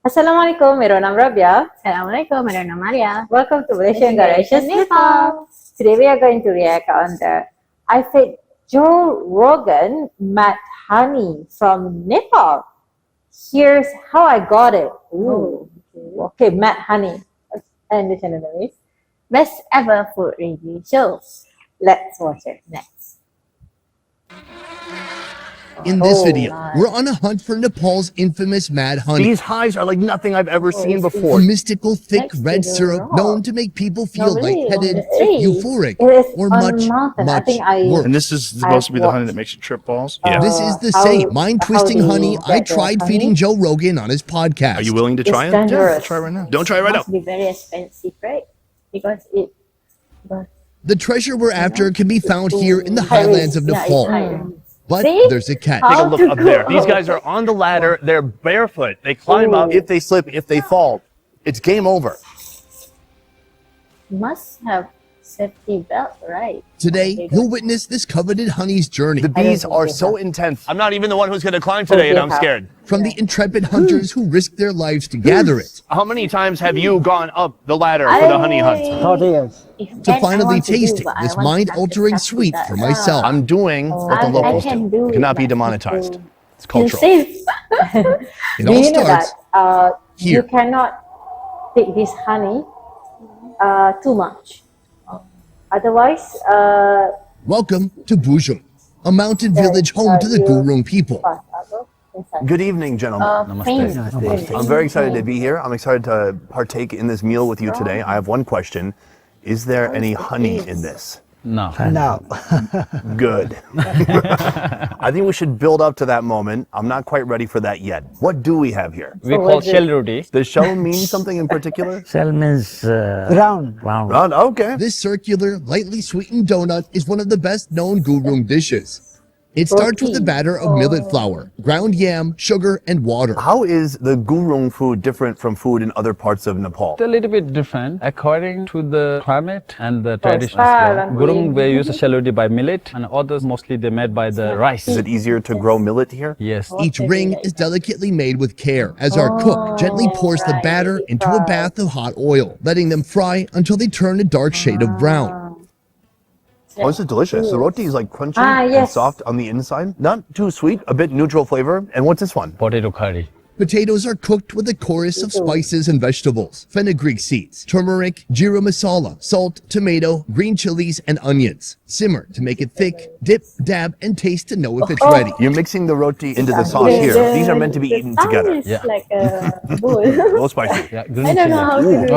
Assalamualaikum, मेरा नाम Rabia. Assalamualaikum, मेरा नाम Maria. Welcome to Malaysian Garage Nepal. Today we are going to react on the I fed Joe Rogan met honey from Nepal. Here's how I got it. Ooh. Okay, Matt Honey. And the channel is Best ever food review show. let's watch it next. In this video, nice. we're on a hunt for Nepal's infamous mad honey, These highs are like nothing I've ever seen a before. mystical thick Next red to the syrup rock. known to make people feel really, lightheaded, hey, euphoric, it is or on much, mountain. I much think I- worse. And this is supposed to be the honey that makes you trip balls? This is the how- same mind-twisting how do honey you I get the tried honey? feeding Joe Rogan on his podcast. Are you willing to It's try it? dangerous. Try it right now. Don't try it right now. Must be very expensive, right? Because it. The treasure we're after can be found here in the High highlands of risk. Yeah, it's Nepal. high. But See? there's a catch. Take a How look to up there. go? These guys are on the ladder. They're barefoot. They climb up. If they slip, if they fall, it's game over. Must have safety belt, right? Today, you'll witness this coveted honey's journey. The bees think are they so have. intense. I'm not even the one who's going to climb today, and they I'm have. scared. From the intrepid hunters who risk their lives to gather it, How many times have you gone up the ladder for the honey hunt? to finally tasting this mind-altering sweet for myself. I'm doing what the locals do. It cannot be demonetized. It's cultural. It Do all you know that starts you here. cannot take this honey too much? Otherwise, Welcome to Bujum, a mountain village home to the Gurung people. Good evening, gentlemen. I'm very excited to be here. I'm excited to partake in this meal with you today. I have one question. Is there any honey in this? No. Good. I think we should build up to that moment. I'm not quite ready for that yet. What do we have here? We call shell roti. Does shell mean something in particular? Shell means round. Round, okay. This circular, lightly sweetened donut is one of the best-known Gurung dishes. It starts with a batter of millet flour, ground yam, sugar, and water. How is the gurung food different from food in other parts of Nepal? It's a little bit different according to the climate and the traditions. style and Gurung, they use shell roti by millet, and others mostly they made by the rice. Is it easier to grow millet here? Yes. Each ring is delicately made with care, as our cook gently pours the batter into a bath of hot oil, letting them fry until they turn a dark shade of brown. Oh, this is delicious. The roti is like crunchy and yes. soft on the inside. Not too sweet, a bit neutral flavor. And what's this one? Potato curry. Potatoes are cooked with a chorus of spices and vegetables, fenugreek seeds, turmeric, jeera masala, salt, tomato, green chilies, and onions. Simmer to make it thick, dip, dab, and taste to know if it's ready. You're mixing the roti into the sauce here. These are meant to be eaten together. It's Yeah. like a bowl. A little spicy. Yeah, I green don't know how to chili. do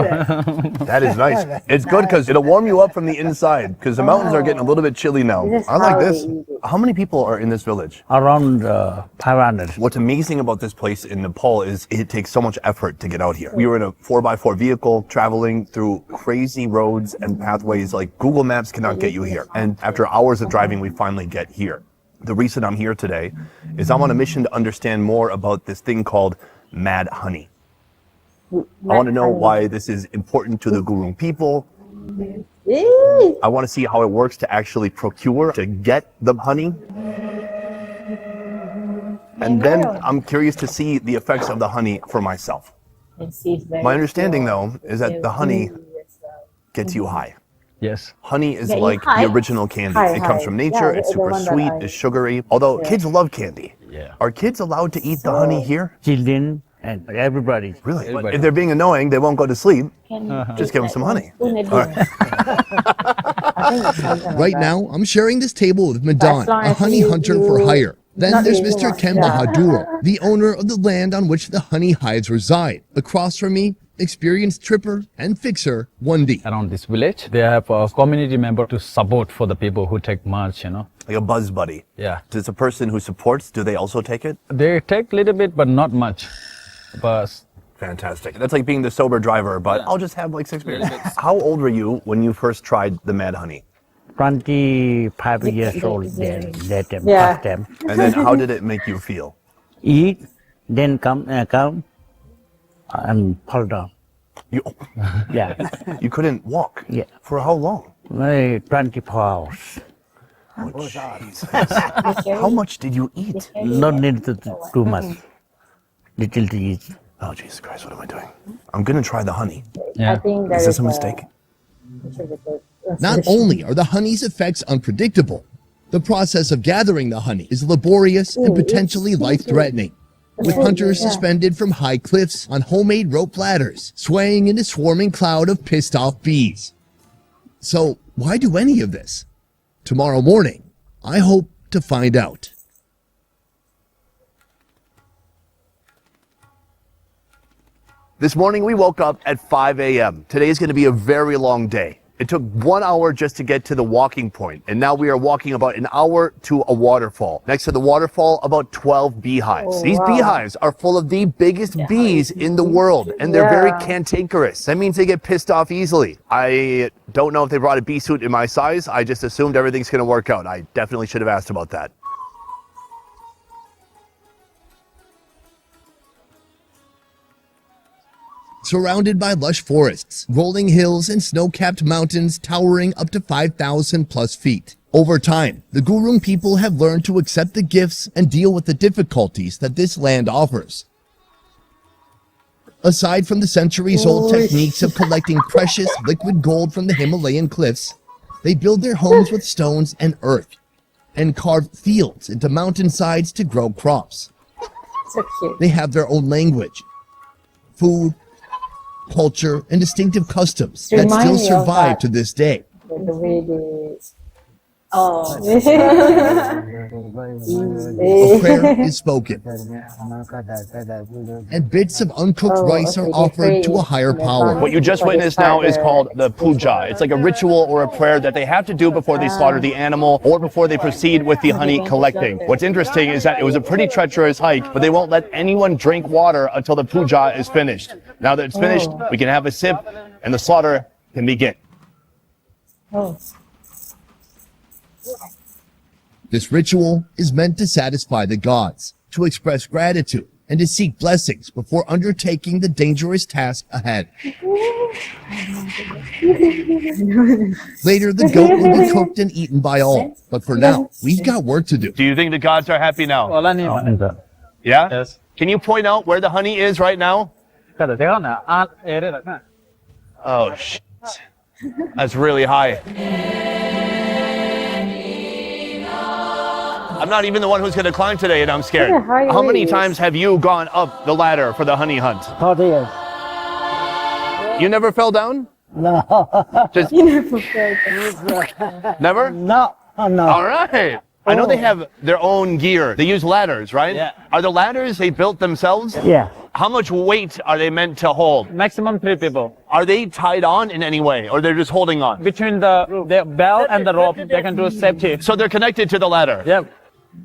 that. That is nice. It's good because it'll warm you up from the inside because the mountains are getting a little bit chilly now. This is I like how this. they eat it. How many people are in this village? Around 500. What's amazing about this place in Nepal is it takes so much effort to get out here. We were in a 4x4 vehicle traveling through crazy roads and pathways like Google Maps cannot get you here. And after hours of driving, we finally get here. The reason I'm here today is I'm on a mission to understand more about this thing called mad honey. I want to know why this is important to the Gurung people. Eee. I want to see how it works to actually procure, to get the honey. And then I'm curious to see the effects of the honey for myself. My understanding, though, is that the honey gets you high. Yes. Honey is Get you like high? the original candy. High, It comes high. from nature. Yeah, It's the super one that sweet. I- It's sugary. Although kids love candy. Yeah. Are kids allowed to eat the honey here? Children and everybody. Really? Everybody. If they're being annoying, they won't go to sleep. Just give them some honey. Right now, I'm sharing this table with Madan, long a as honey you- hunter for you- hire. Then not there's eating Mr. much, Ken yeah. Bahaduro, the owner of the land on which the honey hives reside. Across from me, experienced tripper and fixer, Wandi. Around this village, they have a community member to support for the people who take much, Like a buzz buddy. Yeah. Does the person who supports, do they also take it? They take a little bit, but not much. But Fantastic. That's like being the sober driver, but I'll just have like 6 beers. How old were you when you first tried the mad honey? 25 years old then, that time, Yeah. first time. And then how did it make you feel? Eat, then come and fall down. You, Yeah, you couldn't walk? Yeah. For how long? 24 hours. Oh, Jesus. How much did you eat? Not need to too much. Little to eat. Oh, Jesus Christ, what am I doing? I'm gonna try the honey. Yeah. I think there Is this a is mistake? Not only are the honey's effects unpredictable, the process of gathering the honey is laborious and potentially life-threatening, with hunters suspended from high cliffs on homemade rope ladders, swaying in a swarming cloud of pissed-off bees. So, why do any of this? Tomorrow morning, I hope to find out. This morning we woke up at 5 a.m. Today is going to be a very long day. It took 1 hour just to get to the walking point, and now we are walking about an hour to a waterfall. Next to the waterfall, about 12 beehives. Oh, These wow. beehives are full of the biggest bees in the world, and they're very cantankerous. That means they get pissed off easily. I don't know if they brought a bee suit in my size. I just assumed everything's going to work out. I definitely should have asked about that. Surrounded by lush forests, rolling hills, and snow-capped mountains towering up to 5,000 plus feet. Over time, the Gurung people have learned to accept the gifts and deal with the difficulties that this land offers. Aside from the centuries-old techniques of collecting precious liquid gold from the Himalayan cliffs, they build their homes with stones and earth, and carve fields into mountainsides to grow crops. So cute. They have their own language, food, culture, and distinctive customs that Remind still me of survive that. to this day. The way they... Oh, A prayer is spoken, and bits of uncooked rice are offered to a higher power. What you just witnessed now is called the puja. It's like a ritual or a prayer that they have to do before they slaughter the animal or before they proceed with the honey collecting. What's interesting is that it was a pretty treacherous hike, but they won't let anyone drink water until the puja is finished. Now that it's finished, we can have a sip and the slaughter can begin. Oh. This ritual is meant to satisfy the gods, to express gratitude, and to seek blessings before undertaking the dangerous task ahead. Later, the goat will be cooked and eaten by all, but for now, we've got work to do. Do you think the gods are happy now? Wala ni man. Yeah? Yes. Can you point out where the honey is right now? Kada tengok na area tak na. Oh, shit. That's really high. I'm not even the one who's going to climb today, and I'm scared. Look at how How many it is. times have you gone up the ladder for the honey hunt? 40 years. You never fell down? No. Just never? No. Oh, no. All right. I know they have their own gear. They use ladders, right? Yeah. Are the ladders they built themselves? Yeah. How much weight are they meant to hold? Maximum 3 people. Are they tied on in any way, or they're just holding on? Between the bell and the rope, they can do safety. So they're connected to the ladder. Yeah.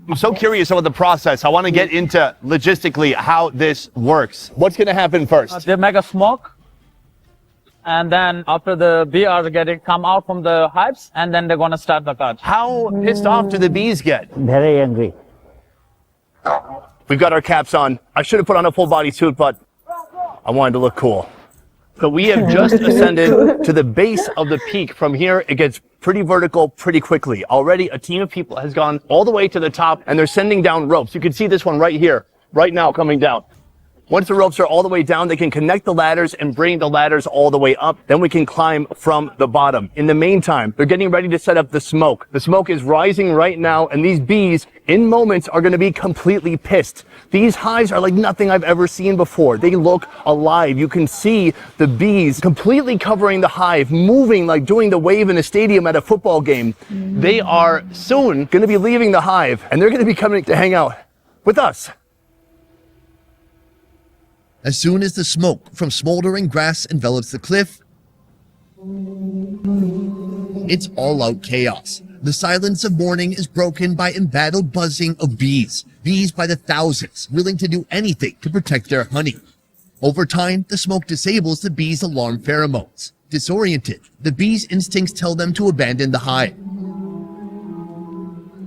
I'm so curious about the process. I want to get into logistically how this works. What's going to happen first? They make a smoke. And then after the bee are come out from the hives, and then they're gonna start the cut. How pissed off do the bees get? Very angry. We've got our caps on. I should have put on a full body suit, but I wanted to look cool. So we have just ascended to the base of the peak. From here, it gets pretty vertical pretty quickly. Already a team of people has gone all the way to the top, and they're sending down ropes. You can see this one right here, right now coming down. Once the ropes are all the way down, they can connect the ladders and bring the ladders all the way up. Then we can climb from the bottom. In the meantime, they're getting ready to set up the smoke. The smoke is rising right now, and these bees, in moments, are going to be completely pissed. These hives are like nothing I've ever seen before. They look alive. You can see the bees completely covering the hive, moving like doing the wave in a stadium at a football game. They are soon going to be leaving the hive, and they're going to be coming to hang out with us. As soon as the smoke from smoldering grass envelops the cliff, it's all-out chaos. The silence of morning is broken by embattled buzzing of bees. Bees by the thousands, willing to do anything to protect their honey. Over time, the smoke disables the bees' alarm pheromones. Disoriented, the bees' instincts tell them to abandon the hive.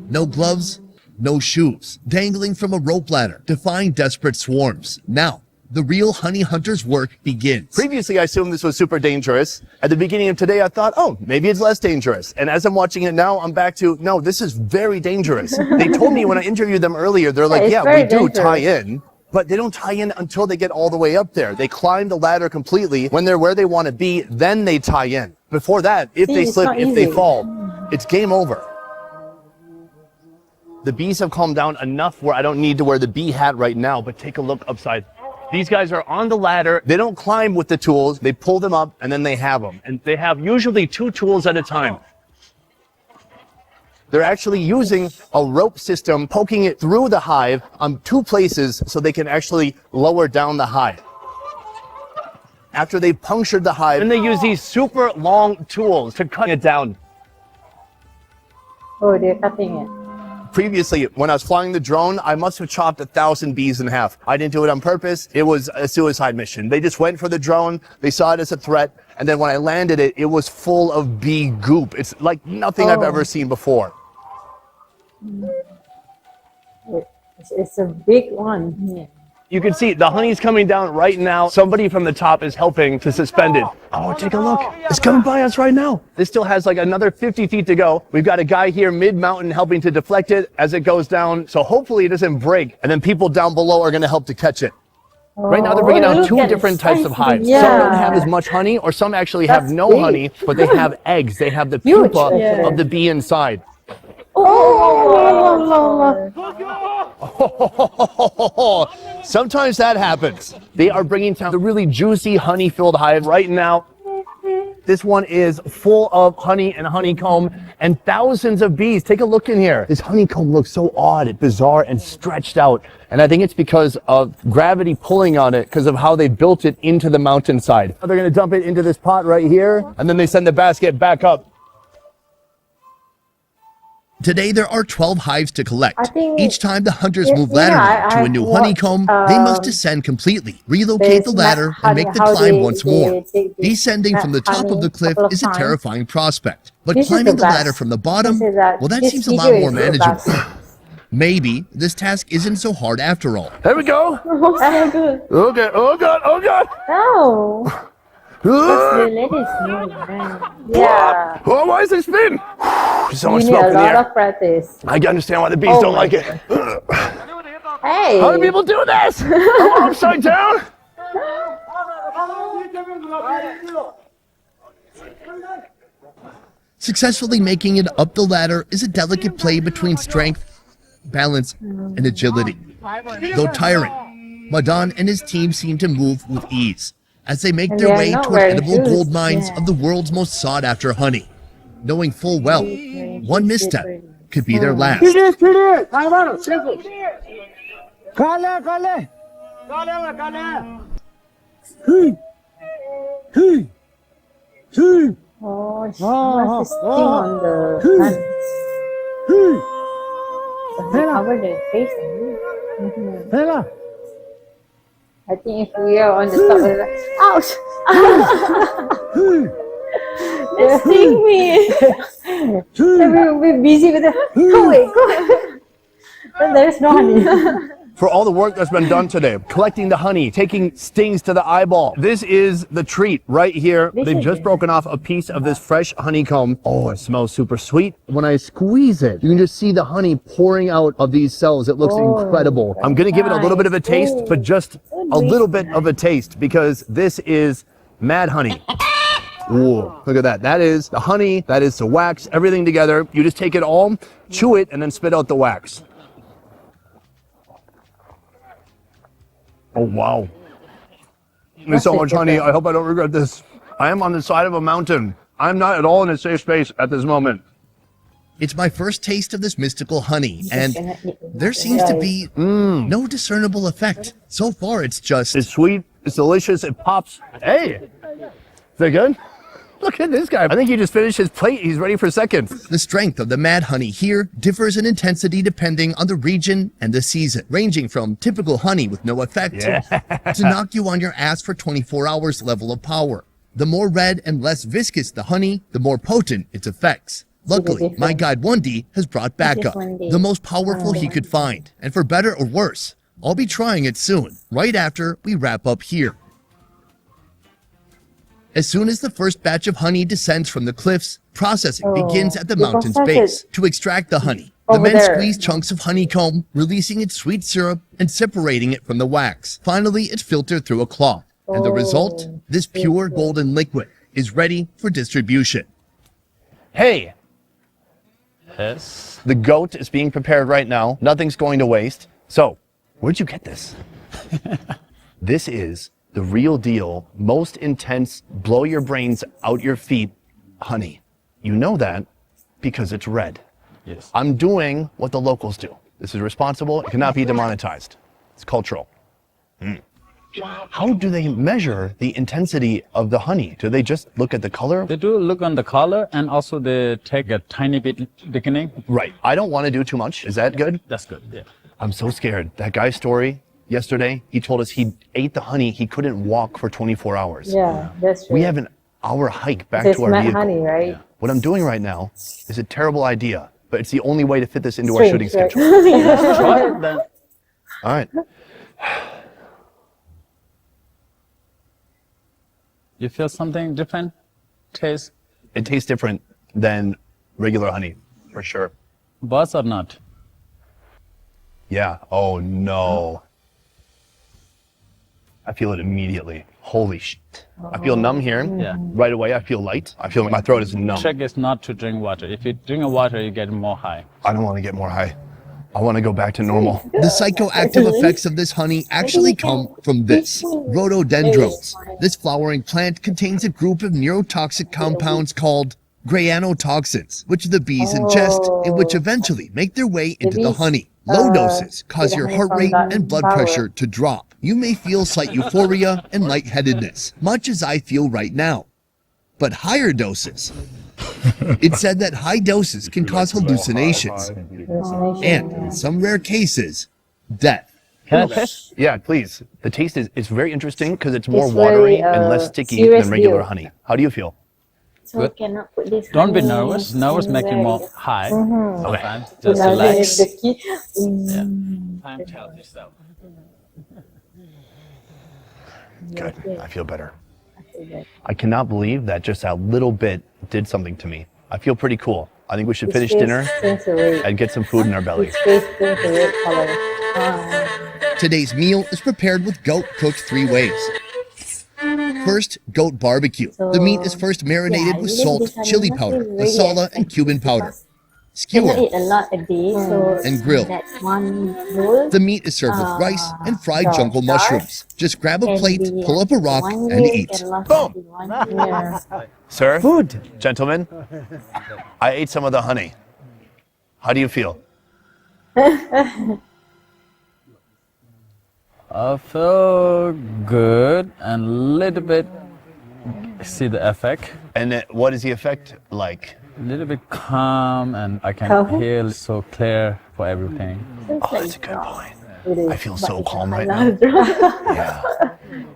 No gloves, no shoes, dangling from a rope ladder, defying desperate swarms. Now, the real honey hunter's work begins. Previously, I assumed this was super dangerous. At the beginning of today, I thought, oh, maybe it's less dangerous. And as I'm watching it now, I'm back to, no, this is very dangerous. They told me when I interviewed them earlier, they're like, it's yeah, very we do dangerous. tie in. but they don't tie in until they get all the way up there. They climb the ladder completely. When they're where they want to be, then they tie in. Before that, if they it's slip, not if they easy. fall, it's game over. The bees have calmed down enough where I don't need to wear the bee hat right now, but take a look upside. These guys are on the ladder. They don't climb with the tools. They pull them up and then they have them. And they have usually 2 tools at a time. They're actually using a rope system, poking it through the hive on 2 places so they can actually lower down the hive. After they punctured the hive, then they use these super long tools to cut it down. Oh, they're cutting it. Previously, when I was flying the drone, I must have chopped 1,000 bees in half. I didn't do it on purpose. It was a suicide mission. They just went for the drone. They saw it as a threat. And then when I landed it, it was full of bee goop. It's like nothing I've ever seen before. It's a big one. Yeah. You can see the honey's coming down right now. Somebody from the top is helping to suspend it. Oh, take a look. It's coming by us right now. This still has like another 50 feet to go. We've got a guy here mid-mountain helping to deflect it as it goes down. So hopefully it doesn't break. And then people down below are going to help to catch it. Right now they're bringing out look 2 at different it. types of hives. Yeah. Some don't have as much honey, or some actually have That's no big. honey, but they have eggs. They have the Huge. pupa Yeah. of the bee inside. Sometimes that happens. They are bringing down the really juicy honey-filled hive right now. This one is full of honey and honeycomb and thousands of bees. Take a look in here. This honeycomb looks so odd, it's bizarre and stretched out. And I think it's because of gravity pulling on it because of how they built it into the mountainside. They're going to dump it into this pot right here, and then they send the basket back up. Today, there are 12 hives to collect. I think- Each time the hunters Yeah, move yeah, laterally to a I've new watched, honeycomb, they must descend completely, relocate the there's ladder, mad and make the honey, how climb they- once they more. take this Descending mad from the top of honey the cliff couple of is a times. terrifying prospect, but This is climbing the the ladder best. from the bottom, This is that- well, that this seems a lot figure more is the manageable. best. Maybe this task isn't so hard after all. There we go. So good. Okay. Oh, God. Oh, God. No. The Ah! ladies know, right? Yeah. Oh, why is it spin? There's so You much need smoke a in the lot air. of practice. I can understand why the bees Oh don't my like it. Hey. How do people do this? I'm upside down. Successfully making it up the ladder is a delicate play between strength, balance, and agility. Though tiring, Madan and his team seem to move with ease as they make And their they're way not toward wearing edible shoes. gold mines Yeah. of the world's most sought-after honey, knowing full well one misstep could be their last. Oh, she must sting on the hand. So he covered the face. I think if we are on the top, we're like, ouch! They sting me. And we're busy with the, go away, go away. And there's no honey. For all the work that's been done today, collecting the honey, taking stings to the eyeball. This is the treat right here. They've just broken off a piece of this fresh honeycomb. Oh, it smells super sweet. When I squeeze it, you can just see the honey pouring out of these cells. It looks incredible. I'm gonna give it a little bit of a taste, but just a little bit of a taste because this is mad honey. Ooh, look at that. That is the honey, that is the wax, everything together. You just take it all, chew it, and then spit out the wax. Oh, wow. There's so much honey. I hope I don't regret this. I am on the side of a mountain. I'm not at all in a safe space at this moment. It's my first taste of this mystical honey, and there seems to be no discernible effect. So far, it's just... It's sweet. It's delicious. It pops. Hey, is that good? Look at this guy. I think he just finished his plate. He's ready for seconds. The strength of the mad honey here differs in intensity depending on the region and the season, ranging from typical honey with no effect to knock you on your ass for 24 hours level of power. The more red and less viscous the honey, the more potent its effects. Luckily, my guide 1D has brought backup, the most powerful he could find. And for better or worse, I'll be trying it soon, right after we wrap up here. As soon as the first batch of honey descends from the cliffs, processing begins at the mountain's base. To extract the honey, The Over men there. squeeze chunks of honeycomb, releasing its sweet syrup and separating it from the wax. Finally, it's filtered through a cloth. And the result, this pure golden liquid, is ready for distribution. Hey, Yes. the goat is being prepared right now. Nothing's going to waste. So, where'd you get this? This is the real deal, most intense, blow your brains out your feet honey. You know that because it's red. Yes. I'm doing what the locals do. This is responsible. It cannot be demonetized. It's cultural. How do they measure the intensity of the honey? Do they just look at the color? They do look on the color, and also they take a tiny bit beginning. Right. I don't want to do too much. Is that good? That's good. Yeah. I'm so scared. That guy's story yesterday, he told us he ate the honey. He couldn't walk for 24 hours. Yeah, that's true. We have an hour hike back It's to our mad vehicle. honey, right? What I'm doing right now is a terrible idea, but it's the only way to fit this into our Strange, shooting right? schedule. Try it then. All right. You feel something different? Taste? It tastes different than regular honey, for sure. Buzz or not? Yeah. Oh no. I feel it immediately. Holy shit. I feel numb here. Yeah. Right away, I feel light. I feel like my throat is numb. Trick is not to drink water. If you drink water, you get more high. I don't want to get more high. I want to go back to normal. The psychoactive effects of this honey actually come from this. Rhododendrons. This flowering plant contains a group of neurotoxic compounds called granotoxins, which the bees ingest and which eventually make their way into the honey. Low doses cause your heart rate and blood pressure to drop. You may feel slight euphoria and lightheadedness, much as I feel right now. But higher doses. It's said that high doses can cause hallucinations and, in some rare cases, death. Can I taste? Yeah, please. The taste is very interesting because it's more It's watery very, and less sticky serious than regular view. honey. How do you feel? So Good. cannot put this Don't be honey nervous. Nervous in make you there. more high. Sometimes. So Just now that relax. is the key. Time tells yourself. Good. I feel better. I cannot believe that just that little bit did something to me. I feel pretty cool. I think we should finish dinner and get some food in our belly. Its face turns a red color. Today's meal is prepared with goat cooked 3 ways. First, goat barbecue. The meat is first marinated with salt, chili powder, masala, and cumin powder. Cannot Skewered eat a lot a day, so and grilled. that's one bowl. The meat is served with rice and fried jungle mushrooms. Just grab a Can plate, be pull up a rock, one and week eat. and last Boom. be 1 year. Sir? Food. Gentlemen, I ate some of the honey. How do you feel? I feel good and little bit see the effect. And what is the effect like? A little bit calm, and I can Calm? hear so clear for everything. Oh, that's a good point. It is. I feel so calm right Another now. drop. Yeah.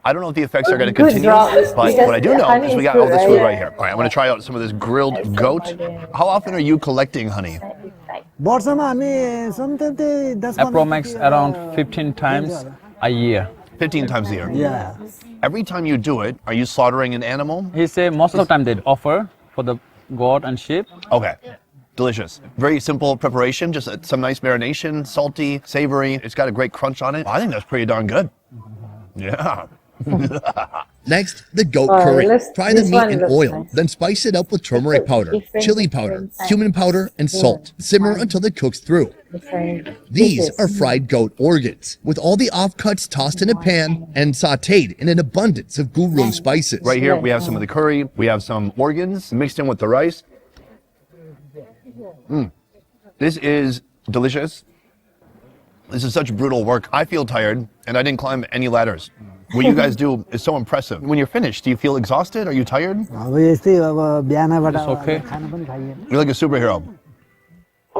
I don't know if the effects are going to Good continue, drop, but because what I do the know honey is we is got good, all this food right? right here. All right, I'm going to try out some of this grilled goat. How often are you collecting honey? वर्षमा हामी सम्झन्ते 10 Apromax around 15 times a year. 15 times a year. Yeah. Every time you do it, are you slaughtering an animal? He say most of the time they offer for the goat and sheep. Okay. Delicious. Very simple preparation, just some nice marination, salty, savory. It's got a great crunch on it. I think that's pretty darn good. Yeah. Next, the goat Oh, curry. let's- Fry the this meat one in looks oil, nice. then spice it up with turmeric powder, Different- chili powder, different type. cumin powder, and salt. Simmer until it cooks through. Different These dishes. are fried goat organs, with all the offcuts tossed in a pan and sautéed in an abundance of garum spices. Right here, we have some of the curry. We have some organs mixed in with the rice. This is delicious. This is such brutal work. I feel tired, and I didn't climb any ladders. What you guys do is so impressive. When you're finished, do you feel exhausted? Are you tired? अब यस्तै अब बिहानबाट It's okay. खाना पनि खाइएन You're like a superhero.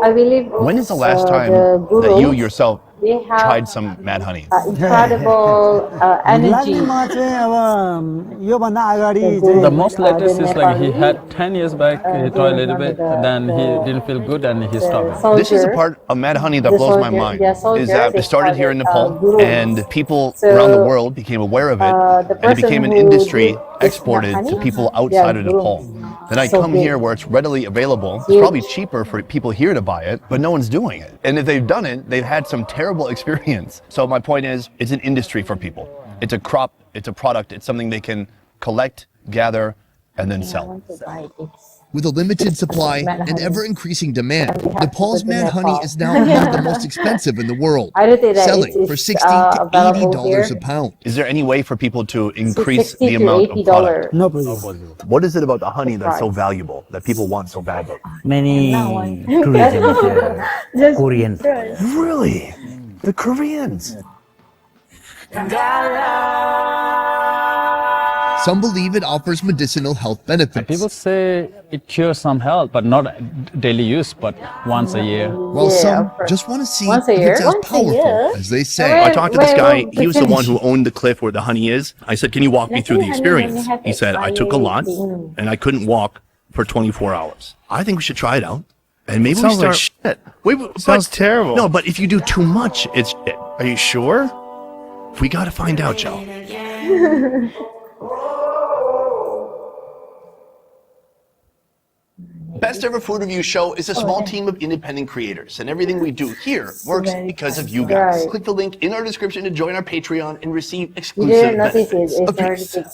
I believe. When is the last time the that you gurus, yourself they have tried some mad honey? incredible energy. लाग्ने म चाहिँ अब योभन्दा अगाडि चाहिँ The most latest is like he had 10 years back, he tried a little bit, then he didn't feel good and he stopped. This is a part of mad honey that The blows my soldier- mind. yeah, Is soldiers, that they it started here in started, Nepal, gurus. and people So, around the world became aware of it, the and it became an person who industry did this exported to honey, people they are outside of Nepal. groomed. Then I So come big. here where it's readily available. It's Huge. probably cheaper for people here to buy it, but no one's doing it. And if they've done it, they've had some terrible experience. So my point is, it's an industry for people. It's a crop, it's a product, it's something they can collect, gather, and then I sell. want to buy this. With a limited supply Mad and honey. ever-increasing demand, And we have Nepal's to go to mad honey Nepal. is now one of the most expensive in the world, I don't think that selling it's for $60 to available $80 here. a pound. Is there any way for people to increase $60 the to amount of product? $80. No problem. What is it about the honey that's so Price. valuable that people want so badly? Many tourism Korean. Really? The Koreans. Some believe it offers medicinal health benefits, People say it cures some health, but not daily use, but once a year. while Yeah, some of course. just want to see Once a if year? it's as Once a powerful year? as they say. Alright. I talked to this guy. Well, He was the one who finish. owned the cliff where the honey is. I said, "Can you walk me through the experience?" He said, "I took a lot and I couldn't walk for 24 hours." I think we should try it out. And maybe we Sounds like start. shit. Sounds terrible. No, but if you do too much, it's shit. Are you sure? We got to find out, Joe. Best Ever Food Review Show is a small team of independent creators, and everything we do here works because of you guys. Right. Click the link in our description to join our Patreon and receive You exclusive didn't notice it. benefits. It's A already piece. big.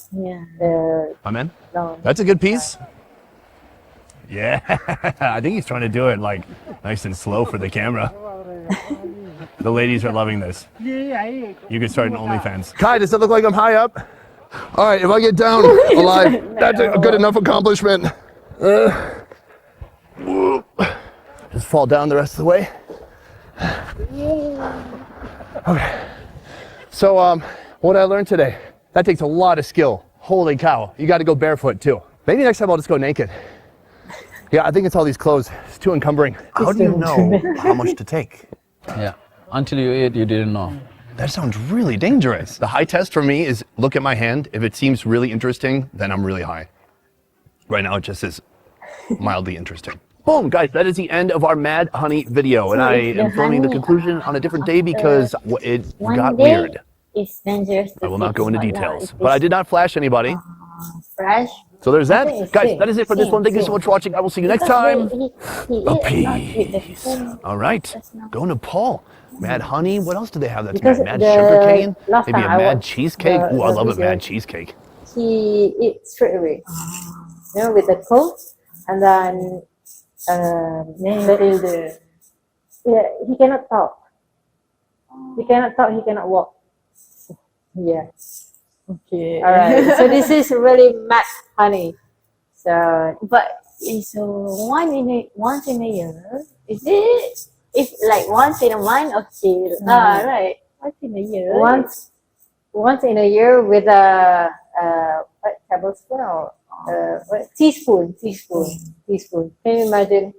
Yeah. Amen. No. That's a good piece. Yeah, I think he's trying to do it like nice and slow for the camera. The ladies are loving this. You can start an OnlyFans. Kai, does it look like I'm high up? All right, if I get down alive, that's a good enough accomplishment. Just fall down the rest of the way. Okay. So, what did I learn today? That takes a lot of skill. Holy cow. You got to go barefoot too. Maybe next time I'll just go naked. Yeah, I think it's all these clothes. It's too encumbering. How do you know how much to take? Yeah. Until you ate, you didn't know. That sounds really dangerous. The high test for me is look at my hand. If it seems really interesting, then I'm really high. Right now, it just is mildly interesting. Boom, guys, that is the end of our Mad Honey video. And I am filming the conclusion on a different day because it got weird. It's dangerous. I will not go into details. But I did not flash anybody. Fresh. So there's I think that. it's Guys, sick. that is it for this Sick, one. Thank you so sick. much for watching. I will see you next Because time. he A ate not with the peace. spoon. All right. That's not- Go Nepal. Mad honey. What else do they have that's Because mad? Mad the sugar cane? last Maybe a time I mad watched cheesecake? the- Ooh, I the love a video. mad cheesecake. He eats straight away. You know, with the coat, and then yeah, he cannot talk. He cannot talk. He cannot walk. Yeah. Okay. All right. So this is really mad honey. So But it's once in a year. Is it? If like once in a month, okay. Right. Once in a year. once in a year with a what tablespoon or what teaspoon. Can you imagine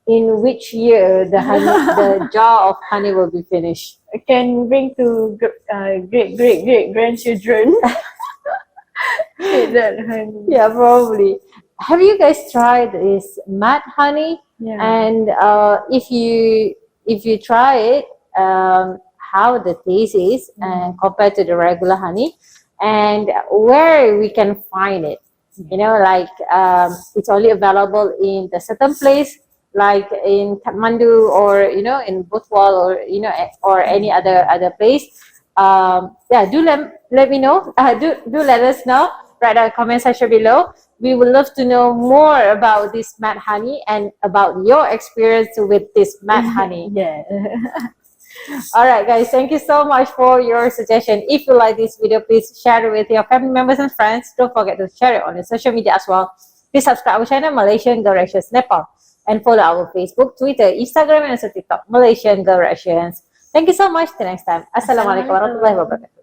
in which year the honey, the jar of honey will be finished? I can bring to great grandchildren. That honey. Yeah, probably. Have you guys tried this mad honey? Yeah. And if you try it, how the taste is and compared to the regular honey, and where we can find it. You know, like it's only available in the certain place, like in Kathmandu or in Butwal or or any other place. Yeah, do let me know. Do let us know. Write a comment section below. We would love to know more about this mad honey and about your experience with this mad honey. Yeah. All right, guys, thank you so much for your suggestion. If you like this video, please share it with your family members and friends. Don't forget to share it on your social media as well. Please subscribe our channel, Malaysian Girl Rations Nepal, and follow our Facebook, Twitter, Instagram, and also TikTok, Malaysian Girl Rations. Thank you so much. Till next time. Assalamualaikum warahmatullahi wabarakatuh.